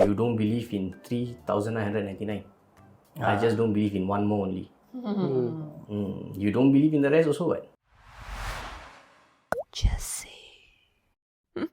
you don't believe in 3,999. I just don't believe in one more only. You don't believe in the rest also, what? Just say.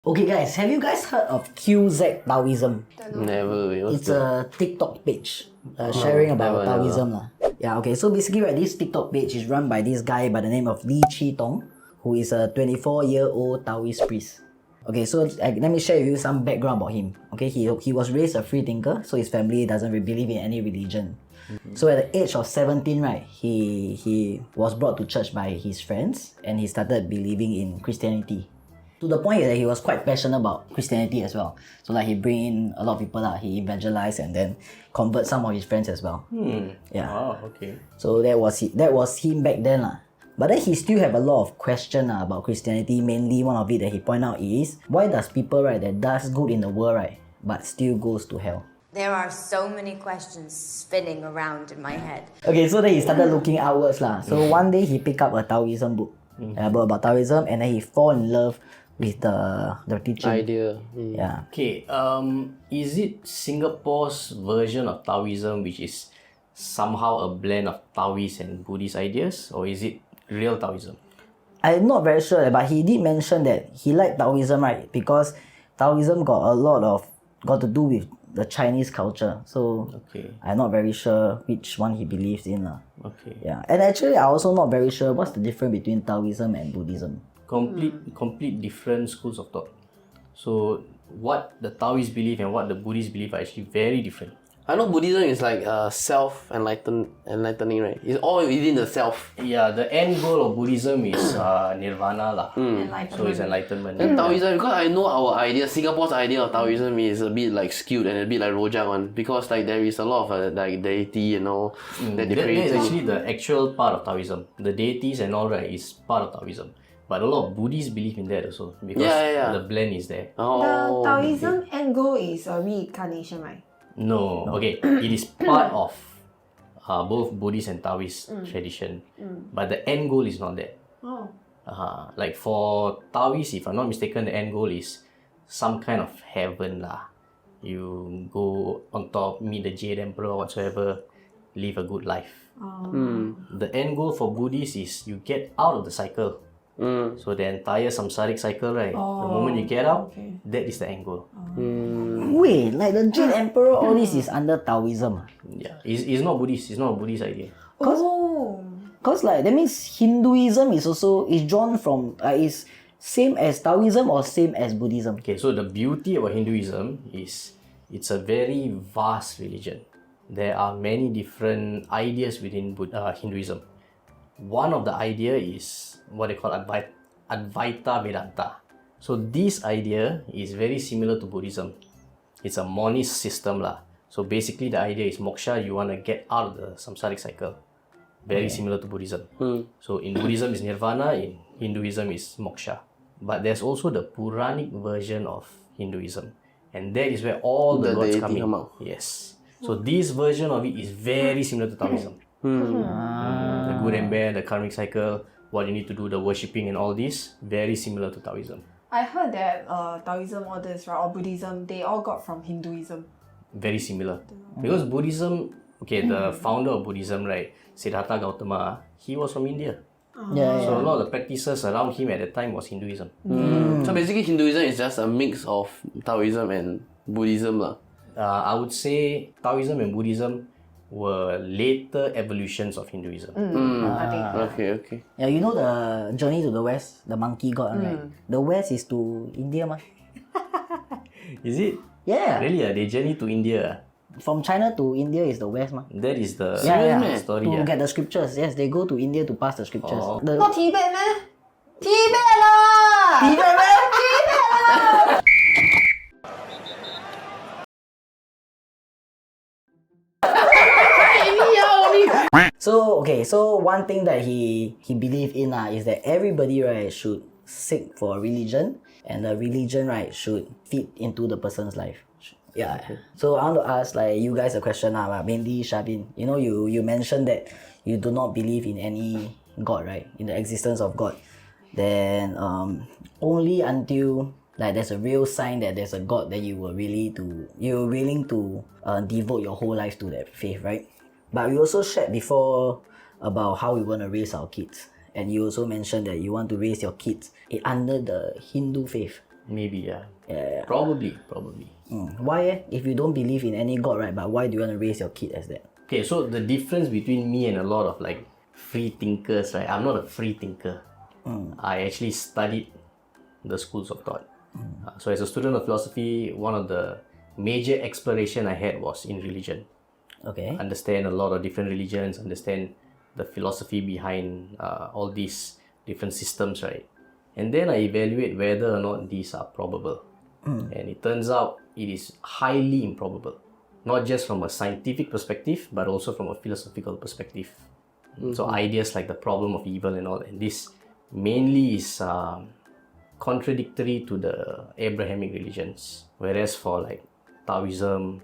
Okay guys, have you guys heard of QZ Taoism? Never. It's a TikTok page sharing about Taoism. Yeah, okay, so basically right, this TikTok page is run by this guy by the name of Lee Chi-tong, who is a 24-year-old Taoist priest. Okay, so let me share with you some background about him. Okay, he was raised a free thinker, so his family doesn't believe in any religion. So at the age of 17, right, he was brought to church by his friends and he started believing in Christianity. To the point that he was quite passionate about Christianity as well. So like he bring in a lot of people, he evangelized and then convert some of his friends as well. Yeah. Oh, okay. So that was him back then. But then he still have a lot of questions about Christianity. Mainly one of it that he point out is, why does people right that does good in the world right but still goes to hell? There are so many questions spinning around in my head. Okay, so then he started looking outwards. So one day he picked up a Taoism book about Taoism, and then he fall in love with the teaching. Idea. Yeah. Okay, is it Singapore's version of Taoism which is somehow a blend of Taoist and Buddhist ideas, or is it real Taoism? I'm not very sure, but he did mention that he liked Taoism, right? Because Taoism got to do with the Chinese culture. So Okay. I'm not very sure which one he believes in. Okay. Yeah. And actually, I'm also not very sure what's the difference between Taoism and Buddhism. Complete different schools of thought. So what the Taoists believe and what the Buddhists believe are actually very different. I know Buddhism is like enlightening, right? It's all within the self. Yeah, the end goal of Buddhism is nirvana lah. So it's enlightenment. Then Taoism, because I know our idea, Singapore's idea of Taoism is a bit like skewed and a bit like Rojak one, because like there is a lot of like deity and all that they That pray is to. actually the actual part of Taoism. The deities and all right is part of Taoism. But a lot of Buddhists believe in that also because the blend is there. Oh, The Taoism end goal is a reincarnation, right? No, okay. It is part of both Buddhist and Taoist tradition. But the end goal is not that. Oh. Like for Taoist, if I'm not mistaken, the end goal is some kind of heaven lah. You go on top, meet the Jade Emperor or whatsoever, live a good life. The end goal for Buddhists is you get out of the cycle. So the entire samsaric cycle, right? The moment you get out, that is the end goal. Wait, like the Jade Emperor, all this is under Taoism. Yeah, it's not Buddhist. It's not a Buddhist idea. Cause like that means Hinduism is drawn from is same as Taoism or same as Buddhism. Okay, so the beauty about Hinduism is it's a very vast religion. There are many different ideas within Hinduism. One of the idea is what they call Advaita Vedanta. So this idea is very similar to Buddhism. It's a monist system lah. So basically the idea is moksha, you want to get out of the samsaric cycle. Very similar to Buddhism. So in Buddhism is nirvana, in Hinduism is moksha. But there's also the Puranic version of Hinduism. And that is where all the gods come in. Yes. So this version of it is very similar to Taoism. The good and bad, the karmic cycle, what you need to do, the worshipping and all this, very similar to Taoism. I heard that Taoism, all this, right, or Buddhism, they all got from Hinduism. Very similar. Because Buddhism, okay, the founder of Buddhism, right, Siddhartha Gautama, he was from India. So a lot of the practices around him at the time was Hinduism. So basically Hinduism is just a mix of Taoism and Buddhism lah. I would say Taoism and Buddhism were later evolutions of Hinduism. Okay. Yeah, you know the journey to the west, the monkey god, right? The west is to India, ma. Is it? Yeah. Really? They journey to India? From China to India is the west, ma. That is the story. To get the scriptures, yes, they go to India to pass the scriptures. Not Tibet, man. Tibet lah! Tibet, man? So one thing that he believed in is that everybody right should seek for a religion, and the religion right should fit into the person's life. Yeah. So I want to ask like you guys a question mainly Shabin. You know you mentioned that you do not believe in any God, right? In the existence of God. Then only until Like there's a real sign that there's a God that you were willing to devote your whole life to that faith, right? But we also shared before about how we want to raise our kids, and you also mentioned that you want to raise your kids under the Hindu faith. Maybe, yeah. Yeah. Probably. Why? If you don't believe in any God, right? But why do you want to raise your kid as that? Okay, so the difference between me and a lot of like free thinkers, right? I'm not a free thinker. I actually studied the schools of thought. So as a student of philosophy, one of the major exploration I had was in religion. Okay. Understand a lot of different religions, understand the philosophy behind all these different systems, right? And then I evaluate whether or not these are probable. And it turns out it is highly improbable. Not just from a scientific perspective, but also from a philosophical perspective. So ideas like the problem of evil and all, and this mainly is contradictory to the Abrahamic religions. Whereas for like Taoism,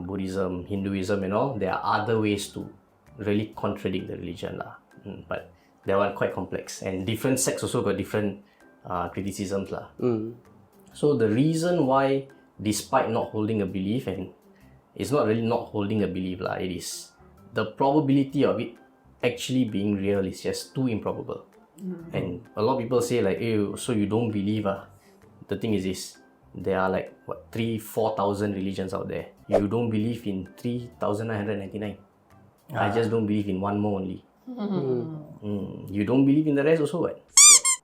Buddhism, Hinduism and all, there are other ways to really contradict the religion lah. But that one quite complex, and different sects also got different criticisms lah. So the reason why, despite not holding a belief, and it's not really not holding a belief lah, it is the probability of it actually being real is just too improbable. And a lot of people say like, "Hey, so you don't believe The thing is this, there are like what 3,000-4,000 religions out there. You don't believe in 3,999. I just don't believe in one more only. You don't believe in the rest also, what?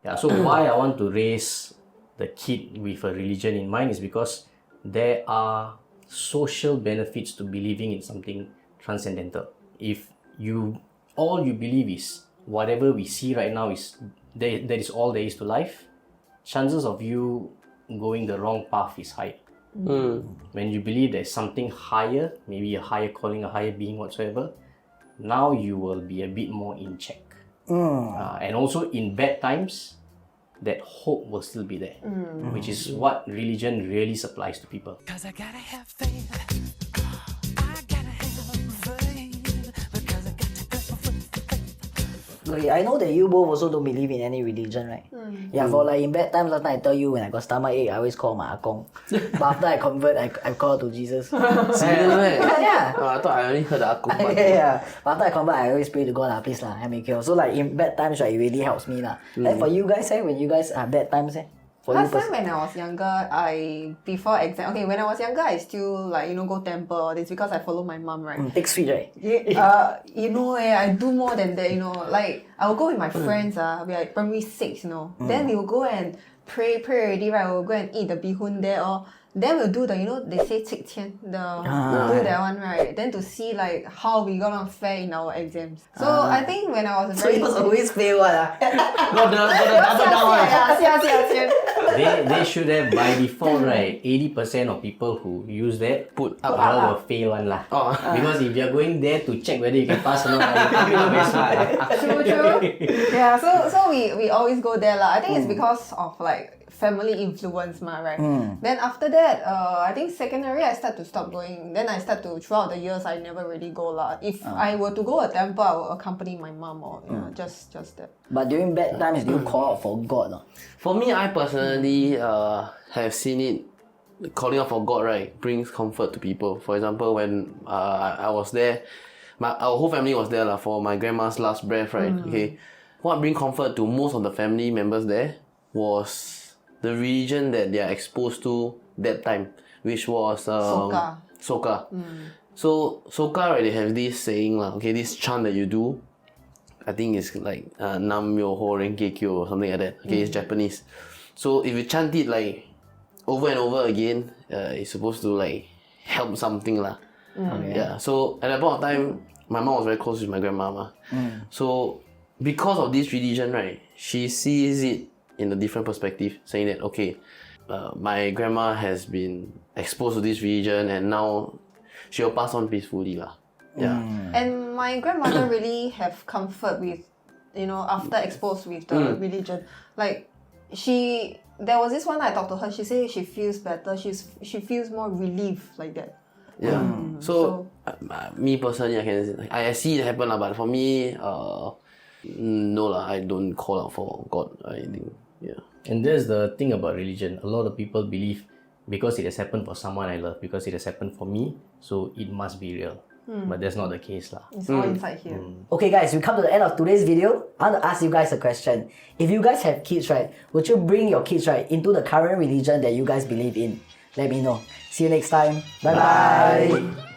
Yeah. So why I want to raise the kid with a religion in mind is because there are social benefits to believing in something transcendental. If all you believe is whatever we see right now is that is all there is to life, chances of you going the wrong path is high. When you believe there's something higher, maybe a higher calling, a higher being whatsoever, now you will be a bit more in check. And also in bad times, that hope will still be there, which is what religion really supplies to people. Cause I gotta have faith. I gotta have faith. Because I got to go for faith. Okay, I know that you both also don't believe in any religion, right? Yeah, for like in bad times, last time I tell you when I got stomachache, I always call my akong. But after I convert, I call to Jesus. Yeah. I thought I only heard the akung part. Yeah. But after I convert, I always pray to God, please lah, help me cure. So like in bad times, right, it really helps me lah. And for you guys, when you guys have bad times, for Last you time when I was younger, before exam, when I was younger, I still like, go temple all this because I follow my mom, right? take sweet, right? I do more than that, like I will go with my friends, we are like primary 6, then we will go and pray already, right? We'll go and eat the bihun there, or then we'll do the, they say 6天, we'll do that one, right? Then to see like how we gonna fare in our exams. So I think when I was So it was always fail one. Got the double down one. They should have by default, right? 80% of people who use that Put all will fail one lah. Because if you're going there to check whether you can pass or not, you can't very smart. True. Yeah, so we always go there lah. I think it's because of like family influence right? Then after that, I think secondary I start to stop going. Then I start to, throughout the years, I never really go lah. If I were to go a temple, I will accompany my mom or just that. But during bad times, do you call out for God? No? For me, I personally have seen it, calling out for God, right, brings comfort to people. For example, when I was there, our whole family was there for my grandma's last breath, right? Okay, what brings comfort to most of the family members there was the religion that they are exposed to that time, which was Soka. So Soka, right, they have this saying this chant that you do. I think it's like Nam Myoho Renge Kyo or something like that. Okay, it's Japanese. So if you chant it like over and over again, it's supposed to like help something lah. Yeah. So at that point of time, my mom was very close with my grandmama. So because of this religion, right, she sees it in a different perspective, saying that my grandma has been exposed to this religion and now she'll pass on peacefully lah. Yeah. And my grandmother really have comfort with, after exposed with the religion. Like there was this one I talked to her, she said she feels better, she feels more relief like that. Yeah. So me personally, I see it happen lah, but for me, no lah, I don't call out for God or anything. Yeah. And there's the thing about religion. A lot of people believe because it has happened for someone I love, because it has happened for me, so it must be real. But that's not the case lah. It's all inside here. Okay guys, we come to the end of today's video. I want to ask you guys a question. If you guys have kids, right, would you bring your kids, right, into the current religion that you guys believe in? Let me know. See you next time. Bye bye.